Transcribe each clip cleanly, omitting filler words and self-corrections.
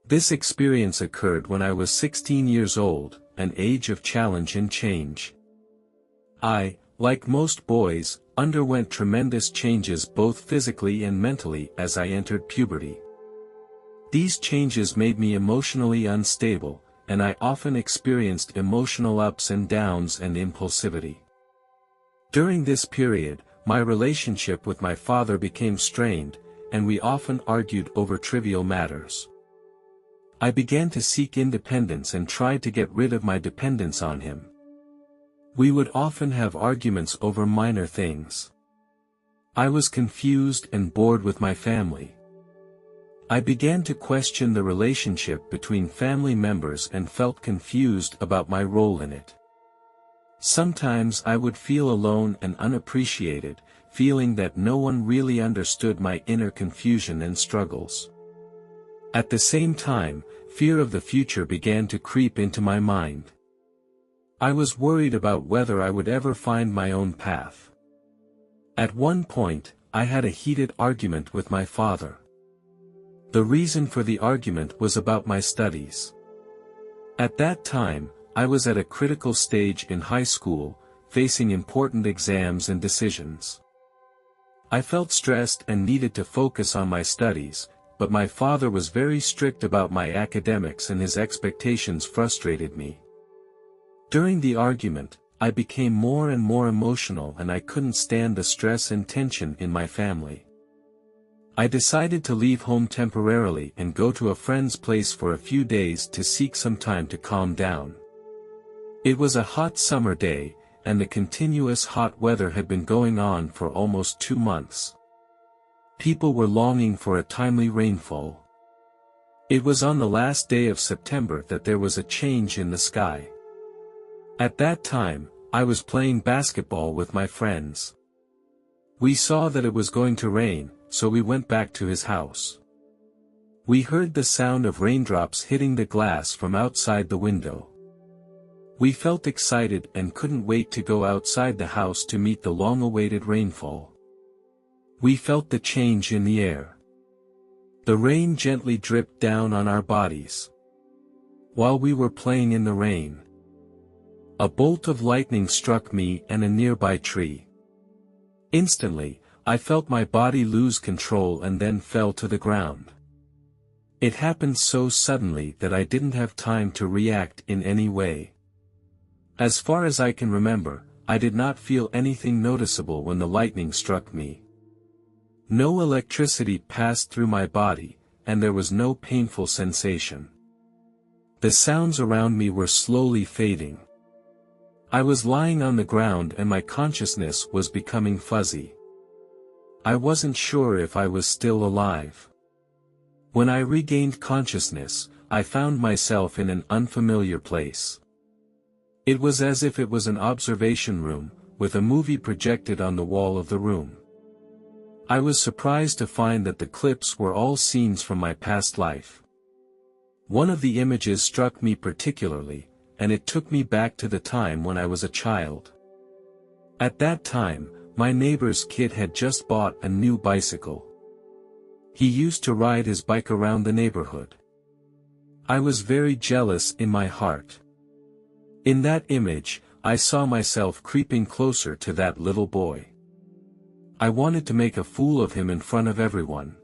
This experience occurred when I was 16 years old, an age of challenge and change. I, like most boys, underwent tremendous changes both physically and mentally as I entered puberty. These changes made me emotionally unstable, and I often experienced emotional ups and downs and impulsivity. During this period, my relationship with my father became strained, and we often argued over trivial matters. I began to seek independence and tried to get rid of my dependence on him. We would often have arguments over minor things. I was confused and bored with my family. I began to question the relationship between family members and felt confused about my role in it. Sometimes I would feel alone and unappreciated, feeling that no one really understood my inner confusion and struggles. At the same time, fear of the future began to creep into my mind. I was worried about whether I would ever find my own path. At one point, I had a heated argument with my father. The reason for the argument was about my studies. At that time, I was at a critical stage in high school, facing important exams and decisions. I felt stressed and needed to focus on my studies, but my father was very strict about my academics and his expectations frustrated me. During the argument, I became more and more emotional and I couldn't stand the stress and tension in my family. I decided to leave home temporarily and go to a friend's place for a few days to seek some time to calm down. It was a hot summer day, and the continuous hot weather had been going on for almost 2 months. People were longing for a timely rainfall. It was on the last day of September that there was a change in the sky. At that time, I was playing basketball with my friends. We saw that it was going to rain, so we went back to his house. We heard the sound of raindrops hitting the glass from outside the window. We felt excited and couldn't wait to go outside the house to meet the long-awaited rainfall. We felt the change in the air. The rain gently dripped down on our bodies. While we were playing in the rain, a bolt of lightning struck me and a nearby tree. Instantly, I felt my body lose control and then fell to the ground. It happened so suddenly that I didn't have time to react in any way. As far as I can remember, I did not feel anything noticeable when the lightning struck me. No electricity passed through my body, and there was no painful sensation. The sounds around me were slowly fading. I was lying on the ground and my consciousness was becoming fuzzy. I wasn't sure if I was still alive. When I regained consciousness, I found myself in an unfamiliar place. It was as if it was an observation room, with a movie projected on the wall of the room. I was surprised to find that the clips were all scenes from my past life. One of the images struck me particularly, and it took me back to the time when I was a child. At that time, my neighbor's kid had just bought a new bicycle. He used to ride his bike around the neighborhood. I was very jealous in my heart. In that image, I saw myself creeping closer to that little boy. I wanted to make a fool of him in front of everyone.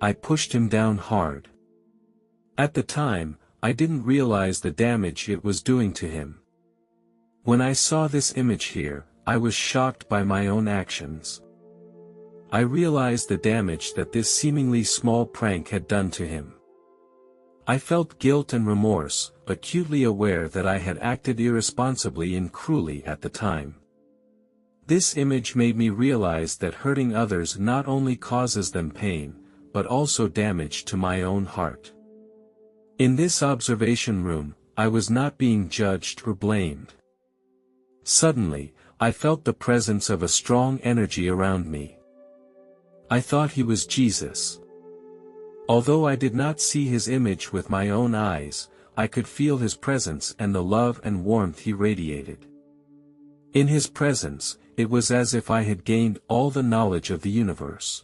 I pushed him down hard. At the time, I didn't realize the damage it was doing to him. When I saw this image here, I was shocked by my own actions. I realized the damage that this seemingly small prank had done to him. I felt guilt and remorse, acutely aware that I had acted irresponsibly and cruelly at the time. This image made me realize that hurting others not only causes them pain, but also damage to my own heart. In this observation room, I was not being judged or blamed. Suddenly, I felt the presence of a strong energy around me. I thought he was Jesus. Although I did not see his image with my own eyes, I could feel his presence and the love and warmth he radiated. In his presence, it was as if I had gained all the knowledge of the universe.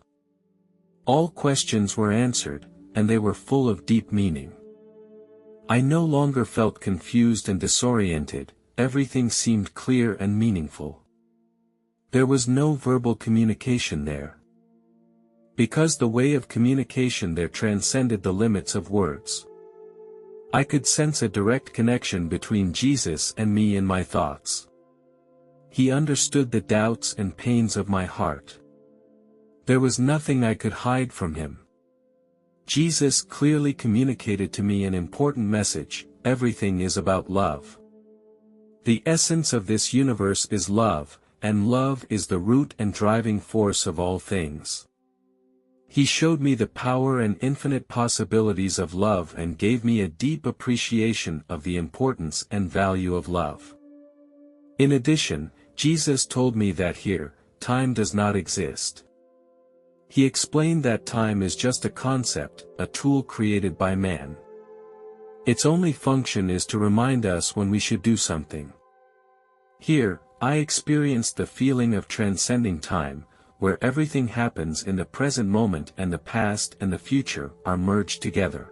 All questions were answered, and they were full of deep meaning. I no longer felt confused and disoriented, everything seemed clear and meaningful. There was no verbal communication there. Because the way of communication there transcended the limits of words. I could sense a direct connection between Jesus and me in my thoughts. He understood the doubts and pains of my heart. There was nothing I could hide from him. Jesus clearly communicated to me an important message: everything is about love. The essence of this universe is love, and love is the root and driving force of all things. He showed me the power and infinite possibilities of love and gave me a deep appreciation of the importance and value of love. In addition, Jesus told me that here, time does not exist. He explained that time is just a concept, a tool created by man. Its only function is to remind us when we should do something. Here, I experienced the feeling of transcending time, where everything happens in the present moment and the past and the future are merged together.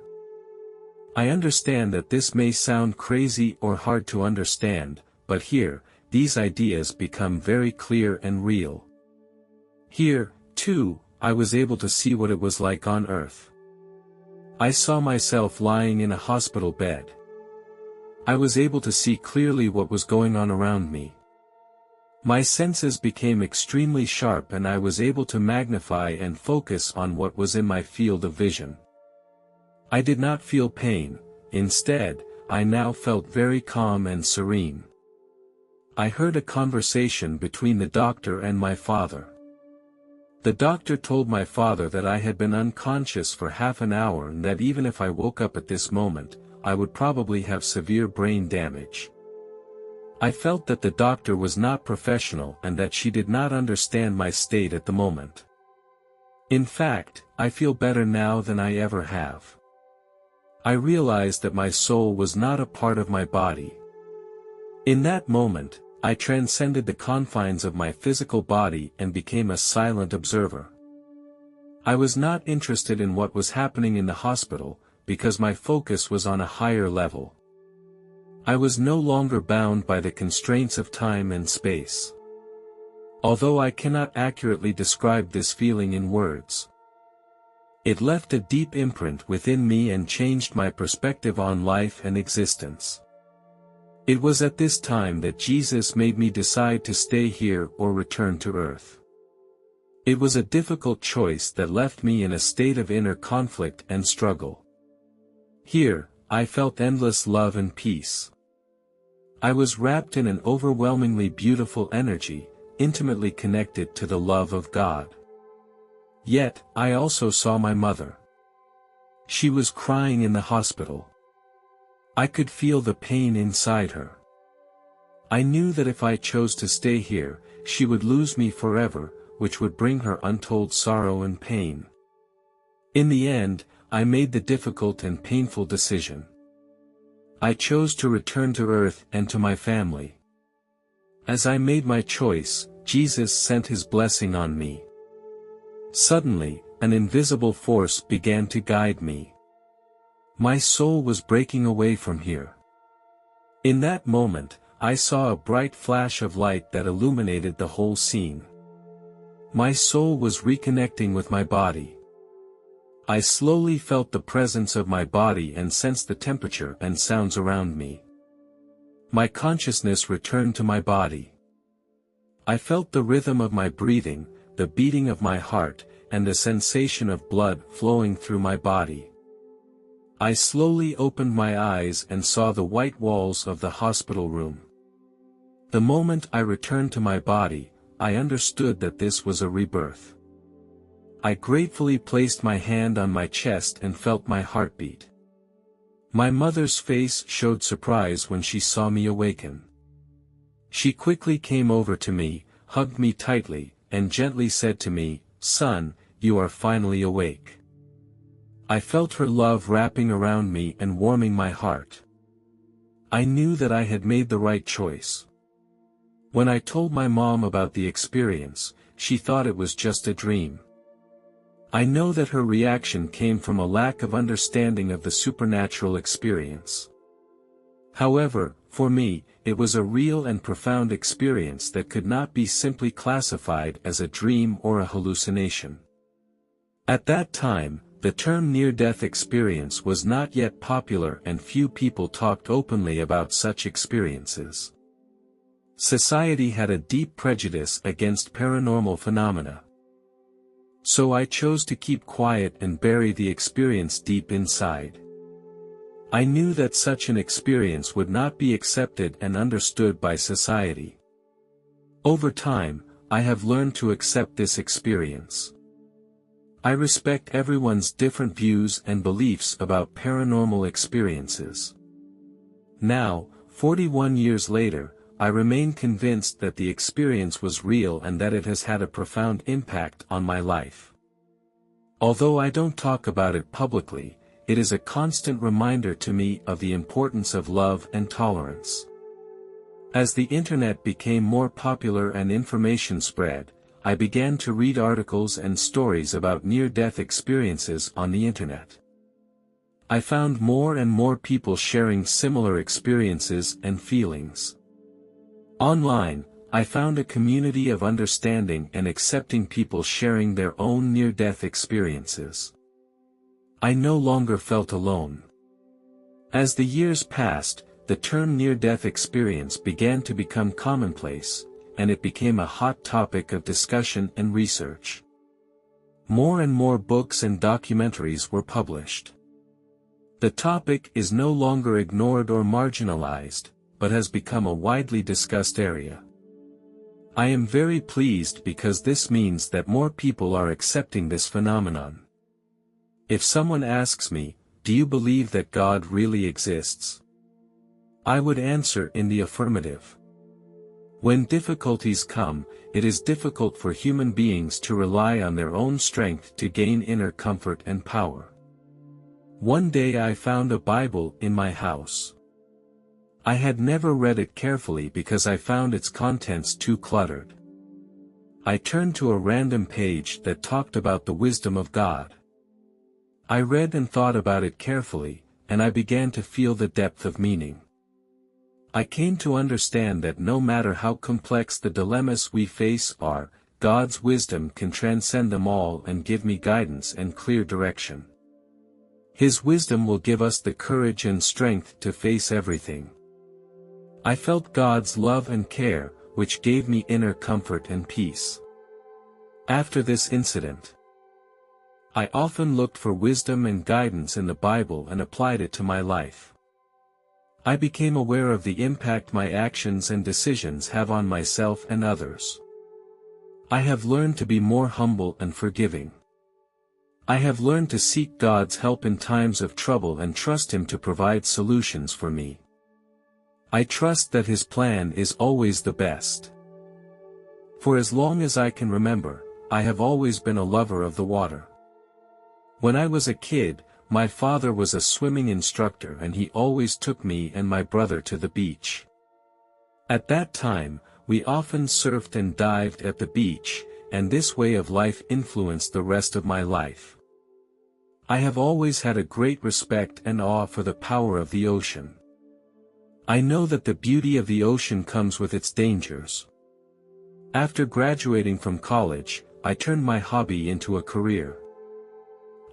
I understand that this may sound crazy or hard to understand, but here, these ideas become very clear and real. Here, too, I was able to see what it was like on Earth. I saw myself lying in a hospital bed. I was able to see clearly what was going on around me. My senses became extremely sharp and I was able to magnify and focus on what was in my field of vision. I did not feel pain, instead, I now felt very calm and serene. I heard a conversation between the doctor and my father. The doctor told my father that I had been unconscious for half an hour and that even if I woke up at this moment, I would probably have severe brain damage. I felt that the doctor was not professional and that she did not understand my state at the moment. In fact, I feel better now than I ever have. I realized that my soul was not a part of my body. In that moment, I transcended the confines of my physical body and became a silent observer. I was not interested in what was happening in the hospital, because my focus was on a higher level. I was no longer bound by the constraints of time and space. Although I cannot accurately describe this feeling in words, it left a deep imprint within me and changed my perspective on life and existence. It was at this time that Jesus made me decide to stay here or return to Earth. It was a difficult choice that left me in a state of inner conflict and struggle. Here, I felt endless love and peace. I was wrapped in an overwhelmingly beautiful energy, intimately connected to the love of God. Yet, I also saw my mother. She was crying in the hospital. I could feel the pain inside her. I knew that if I chose to stay here, she would lose me forever, which would bring her untold sorrow and pain. In the end, I made the difficult and painful decision. I chose to return to Earth and to my family. As I made my choice, Jesus sent his blessing on me. Suddenly, an invisible force began to guide me. My soul was breaking away from here. In that moment, I saw a bright flash of light that illuminated the whole scene. My soul was reconnecting with my body. I slowly felt the presence of my body and sensed the temperature and sounds around me. My consciousness returned to my body. I felt the rhythm of my breathing, the beating of my heart, and the sensation of blood flowing through my body. I slowly opened my eyes and saw the white walls of the hospital room. The moment I returned to my body, I understood that this was a rebirth. I gratefully placed my hand on my chest and felt my heartbeat. My mother's face showed surprise when she saw me awaken. She quickly came over to me, hugged me tightly, and gently said to me, "Son, you are finally awake." I felt her love wrapping around me and warming my heart. I knew that I had made the right choice. When I told my mom about the experience, she thought it was just a dream. I know that her reaction came from a lack of understanding of the supernatural experience. However, for me, it was a real and profound experience that could not be simply classified as a dream or a hallucination. At that time, the term near-death experience was not yet popular and few people talked openly about such experiences. Society had a deep prejudice against paranormal phenomena. So I chose to keep quiet and bury the experience deep inside. I knew that such an experience would not be accepted and understood by society. Over time, I have learned to accept this experience. I respect everyone's different views and beliefs about paranormal experiences. Now, 41 years later, I remain convinced that the experience was real and that it has had a profound impact on my life. Although I don't talk about it publicly, it is a constant reminder to me of the importance of love and tolerance. As the internet became more popular and information spread, I began to read articles and stories about near-death experiences on the internet. I found more and more people sharing similar experiences and feelings. Online, I found a community of understanding and accepting people sharing their own near-death experiences. I no longer felt alone. As the years passed, the term near-death experience began to become commonplace, and it became a hot topic of discussion and research. More and more books and documentaries were published. The topic is no longer ignored or marginalized, but has become a widely discussed area. I am very pleased because this means that more people are accepting this phenomenon. If someone asks me, "Do you believe that God really exists?" I would answer in the affirmative. When difficulties come, it is difficult for human beings to rely on their own strength to gain inner comfort and power. One day I found a Bible in my house. I had never read it carefully because I found its contents too cluttered. I turned to a random page that talked about the wisdom of God. I read and thought about it carefully, and I began to feel the depth of meaning. I came to understand that no matter how complex the dilemmas we face are, God's wisdom can transcend them all and give me guidance and clear direction. His wisdom will give us the courage and strength to face everything. I felt God's love and care, which gave me inner comfort and peace. After this incident, I often looked for wisdom and guidance in the Bible and applied it to my life. I became aware of the impact my actions and decisions have on myself and others. I have learned to be more humble and forgiving. I have learned to seek God's help in times of trouble and trust Him to provide solutions for me. I trust that His plan is always the best. For as long as I can remember, I have always been a lover of the water. When I was a kid, my father was a swimming instructor and he always took me and my brother to the beach. At that time, we often surfed and dived at the beach, and this way of life influenced the rest of my life. I have always had a great respect and awe for the power of the ocean. I know that the beauty of the ocean comes with its dangers. After graduating from college, I turned my hobby into a career.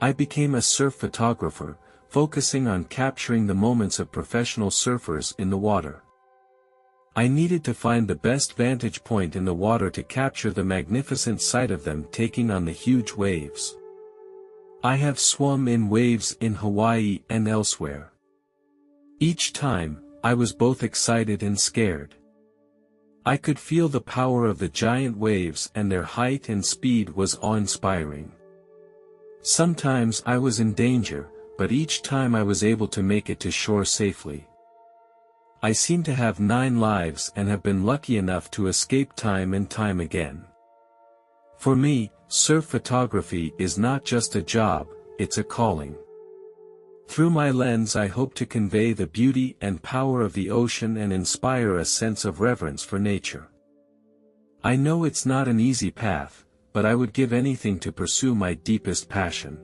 I became a surf photographer, focusing on capturing the moments of professional surfers in the water. I needed to find the best vantage point in the water to capture the magnificent sight of them taking on the huge waves. I have swum in waves in Hawaii and elsewhere. Each time, I was both excited and scared. I could feel the power of the giant waves and their height and speed was awe-inspiring. Sometimes I was in danger, but each time I was able to make it to shore safely. I seem to have 9 lives and have been lucky enough to escape time and time again. For me, surf photography is not just a job, it's a calling. Through my lens I hope to convey the beauty and power of the ocean and inspire a sense of reverence for nature. I know it's not an easy path, but I would give anything to pursue my deepest passion.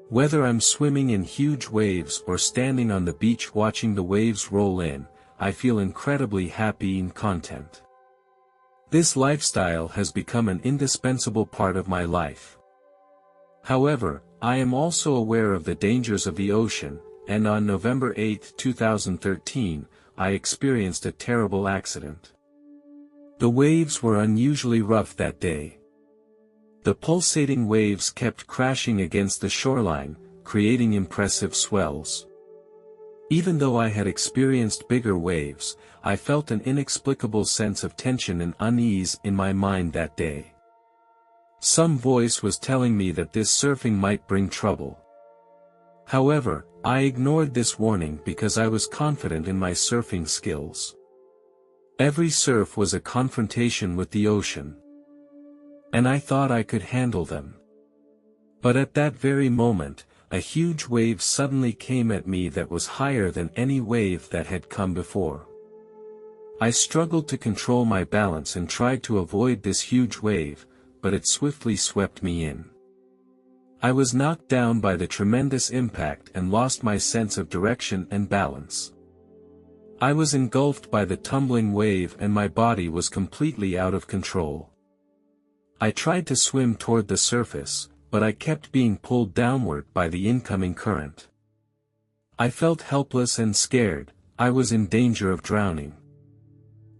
Whether I'm swimming in huge waves or standing on the beach watching the waves roll in, I feel incredibly happy and content. This lifestyle has become an indispensable part of my life. However, I am also aware of the dangers of the ocean, and on November 8, 2013, I experienced a terrible accident. The waves were unusually rough that day. The pulsating waves kept crashing against the shoreline, creating impressive swells. Even though I had experienced bigger waves, I felt an inexplicable sense of tension and unease in my mind that day. Some voice was telling me that this surfing might bring trouble. However, I ignored this warning because I was confident in my surfing skills. Every surf was a confrontation with the ocean, and I thought I could handle them. But at that very moment, a huge wave suddenly came at me that was higher than any wave that had come before. I struggled to control my balance and tried to avoid this huge wave, but it swiftly swept me in. I was knocked down by the tremendous impact and lost my sense of direction and balance. I was engulfed by the tumbling wave and my body was completely out of control. I tried to swim toward the surface, but I kept being pulled downward by the incoming current. I felt helpless and scared. I was in danger of drowning.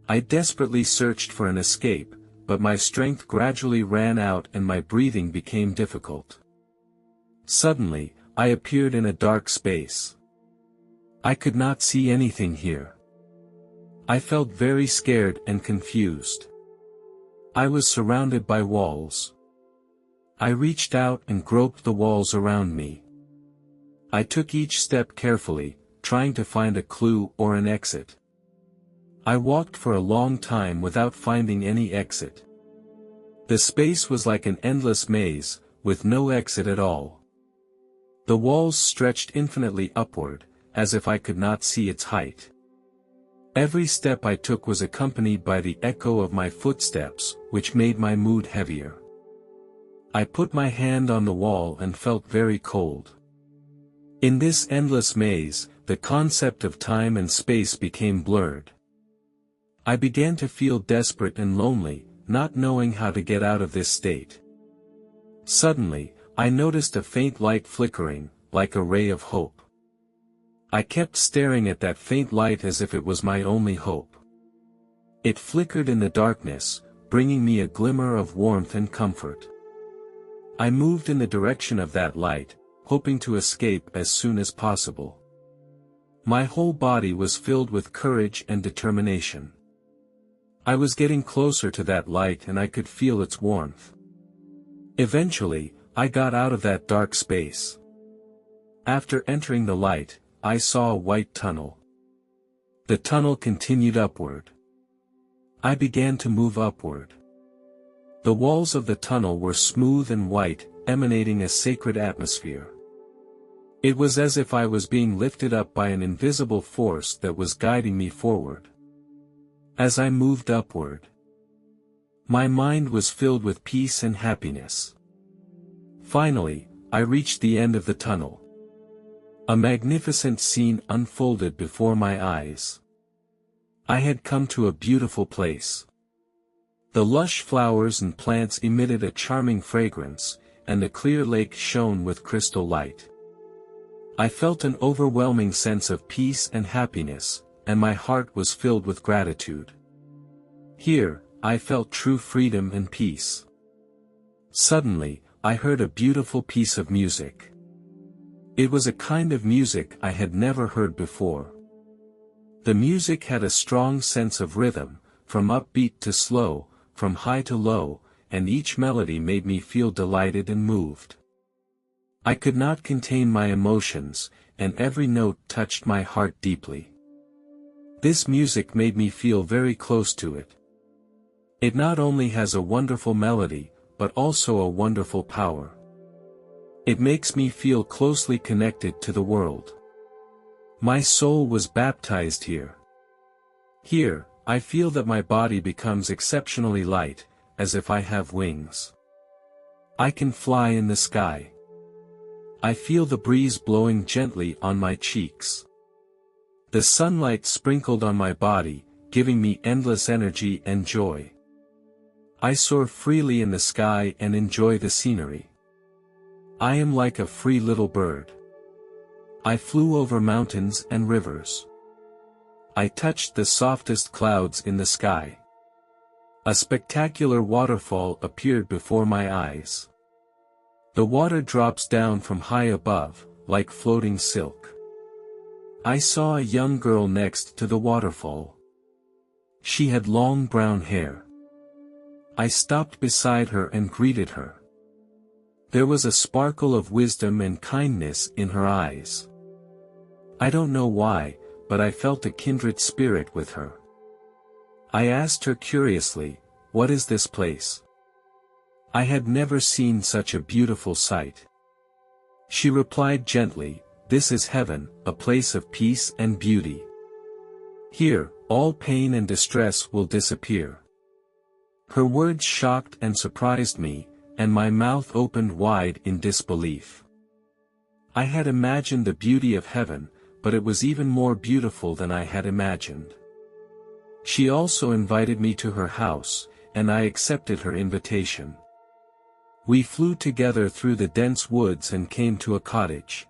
I desperately searched for an escape, but my strength gradually ran out and my breathing became difficult. Suddenly, I appeared in a dark space. I could not see anything here. I felt very scared and confused. I was surrounded by walls. I reached out and groped the walls around me. I took each step carefully, trying to find a clue or an exit. I walked for a long time without finding any exit. The space was like an endless maze, with no exit at all. The walls stretched infinitely upward, as if I could not see its height. Every step I took was accompanied by the echo of my footsteps, which made my mood heavier. I put my hand on the wall and felt very cold. In this endless maze, the concept of time and space became blurred. I began to feel desperate and lonely, not knowing how to get out of this state. Suddenly, I noticed a faint light flickering, like a ray of hope. I kept staring at that faint light as if it was my only hope. It flickered in the darkness, bringing me a glimmer of warmth and comfort. I moved in the direction of that light, hoping to escape as soon as possible. My whole body was filled with courage and determination. I was getting closer to that light and I could feel its warmth. Eventually, I got out of that dark space. After entering the light, I saw a white tunnel. The tunnel continued upward. I began to move upward. The walls of the tunnel were smooth and white, emanating a sacred atmosphere. It was as if I was being lifted up by an invisible force that was guiding me forward. As I moved upward, my mind was filled with peace and happiness. Finally, I reached the end of the tunnel. A magnificent scene unfolded before my eyes. I had come to a beautiful place. The lush flowers and plants emitted a charming fragrance, and the clear lake shone with crystal light. I felt an overwhelming sense of peace and happiness, and my heart was filled with gratitude. Here, I felt true freedom and peace. Suddenly, I heard a beautiful piece of music. It was a kind of music I had never heard before. The music had a strong sense of rhythm, from upbeat to slow, from high to low, and each melody made me feel delighted and moved. I could not contain my emotions, and every note touched my heart deeply. This music made me feel very close to it. It not only has a wonderful melody, but also a wonderful power. It makes me feel closely connected to the world. My soul was baptized here. Here, I feel that my body becomes exceptionally light, as if I have wings. I can fly in the sky. I feel the breeze blowing gently on my cheeks. The sunlight sprinkled on my body, giving me endless energy and joy. I soar freely in the sky and enjoy the scenery. I am like a free little bird. I flew over mountains and rivers. I touched the softest clouds in the sky. A spectacular waterfall appeared before my eyes. The water drops down from high above, like floating silk. I saw a young girl next to the waterfall. She had long brown hair. I stopped beside her and greeted her. There was a sparkle of wisdom and kindness in her eyes. I don't know why, but I felt a kindred spirit with her. I asked her curiously, "What is this place?" I had never seen such a beautiful sight. She replied gently, "This is heaven, a place of peace and beauty. Here, all pain and distress will disappear." Her words shocked and surprised me, and my mouth opened wide in disbelief. I had imagined the beauty of heaven, but it was even more beautiful than I had imagined. She also invited me to her house, and I accepted her invitation. We flew together through the dense woods and came to a cottage.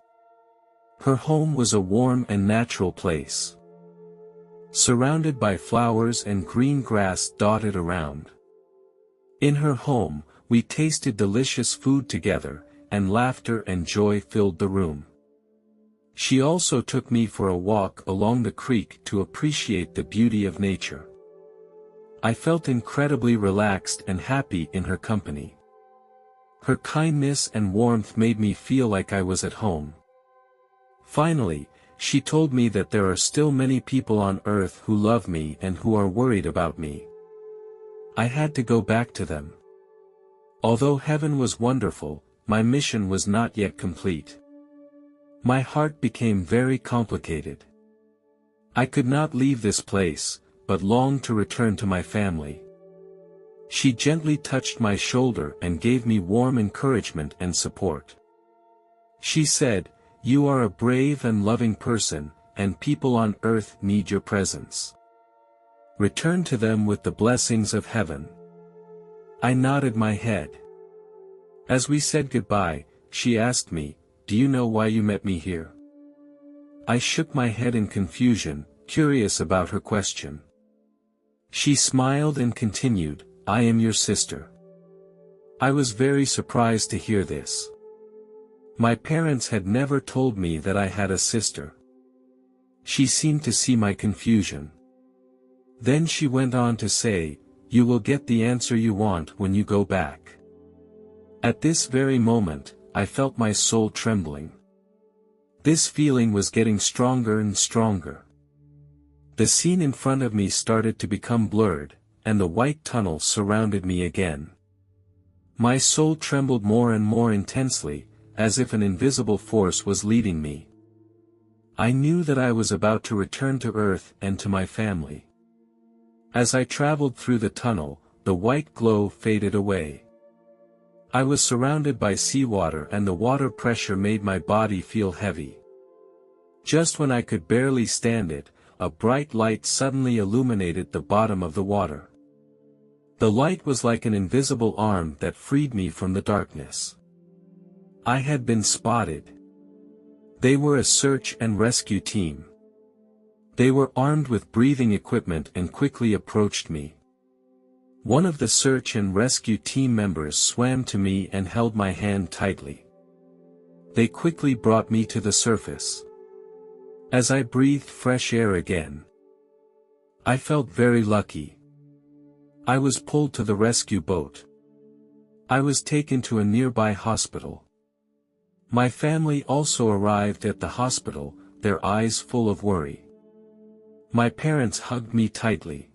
Her home was a warm and natural place, surrounded by flowers and green grass dotted around. In her home, we tasted delicious food together, and laughter and joy filled the room. She also took me for a walk along the creek to appreciate the beauty of nature. I felt incredibly relaxed and happy in her company. Her kindness and warmth made me feel like I was at home. Finally, she told me that there are still many people on earth who love me and who are worried about me. I had to go back to them. Although heaven was wonderful, my mission was not yet complete. My heart became very complicated. I could not leave this place, but longed to return to my family. She gently touched my shoulder and gave me warm encouragement and support. She said, "You are a brave and loving person, and people on earth need your presence. Return to them with the blessings of heaven." I nodded my head. As we said goodbye, she asked me, "Do you know why you met me here?" I shook my head in confusion, curious about her question. She smiled and continued, "I am your sister." I was very surprised to hear this. My parents had never told me that I had a sister. She seemed to see my confusion. Then she went on to say, "You will get the answer you want when you go back." At this very moment, I felt my soul trembling. This feeling was getting stronger and stronger. The scene in front of me started to become blurred, and the white tunnel surrounded me again. My soul trembled more and more intensely, as if an invisible force was leading me. I knew that I was about to return to Earth and to my family. As I traveled through the tunnel, the white glow faded away. I was surrounded by seawater and the water pressure made my body feel heavy. Just when I could barely stand it, a bright light suddenly illuminated the bottom of the water. The light was like an invisible arm that freed me from the darkness. I had been spotted. They were a search and rescue team. They were armed with breathing equipment and quickly approached me. One of the search and rescue team members swam to me and held my hand tightly. They quickly brought me to the surface. As I breathed fresh air again, I felt very lucky. I was pulled to the rescue boat. I was taken to a nearby hospital. My family also arrived at the hospital, their eyes full of worry. My parents hugged me tightly.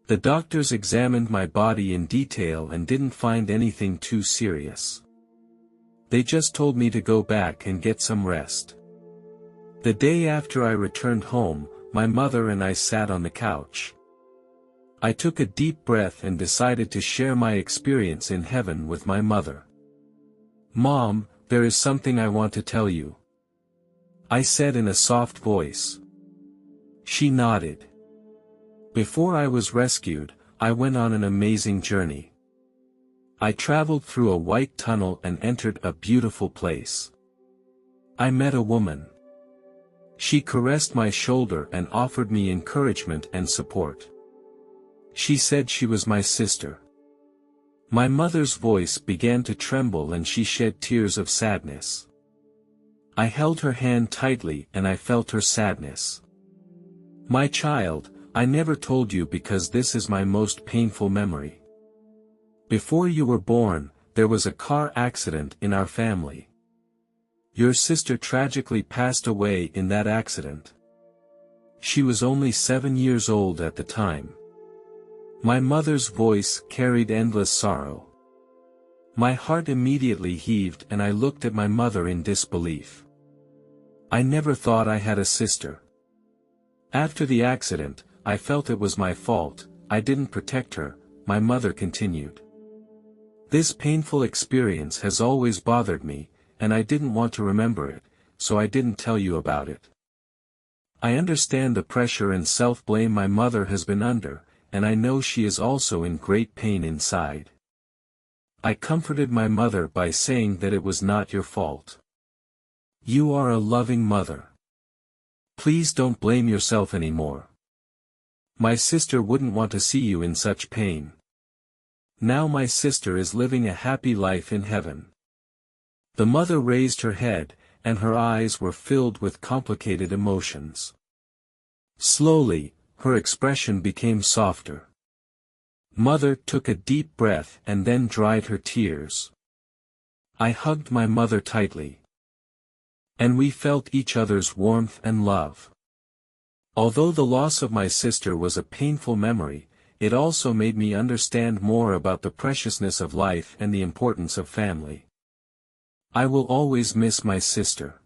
The doctors examined my body in detail and didn't find anything too serious. They just told me to go back and get some rest. The day after I returned home, my mother and I sat on the couch. I took a deep breath and decided to share my experience in heaven with my mother. "Mom, there is something I want to tell you," I said in a soft voice. She nodded. Before I was rescued, I went on an amazing journey. I traveled through a white tunnel and entered a beautiful place. I met a woman. She caressed my shoulder and offered me encouragement and support. She said she was my sister. My mother's voice began to tremble and she shed tears of sadness. I held her hand tightly and I felt her sadness. "My child, I never told you because this is my most painful memory. Before you were born, there was a car accident in our family. Your sister tragically passed away in that accident. She was only 7 years old at the time." My mother's voice carried endless sorrow. My heart immediately heaved and I looked at my mother in disbelief. I never thought I had a sister. After the accident, I felt it was my fault, I didn't protect her, my mother continued. This painful experience has always bothered me, and I didn't want to remember it, so I didn't tell you about it. I understand the pressure and self-blame my mother has been under, and I know she is also in great pain inside. I comforted my mother by saying that it was not your fault. You are a loving mother. Please don't blame yourself anymore. My sister wouldn't want to see you in such pain. Now my sister is living a happy life in heaven. The mother raised her head, and her eyes were filled with complicated emotions. Slowly, her expression became softer. Mother took a deep breath and then dried her tears. I hugged my mother tightly. And we felt each other's warmth and love. Although the loss of my sister was a painful memory, it also made me understand more about the preciousness of life and the importance of family. I will always miss my sister.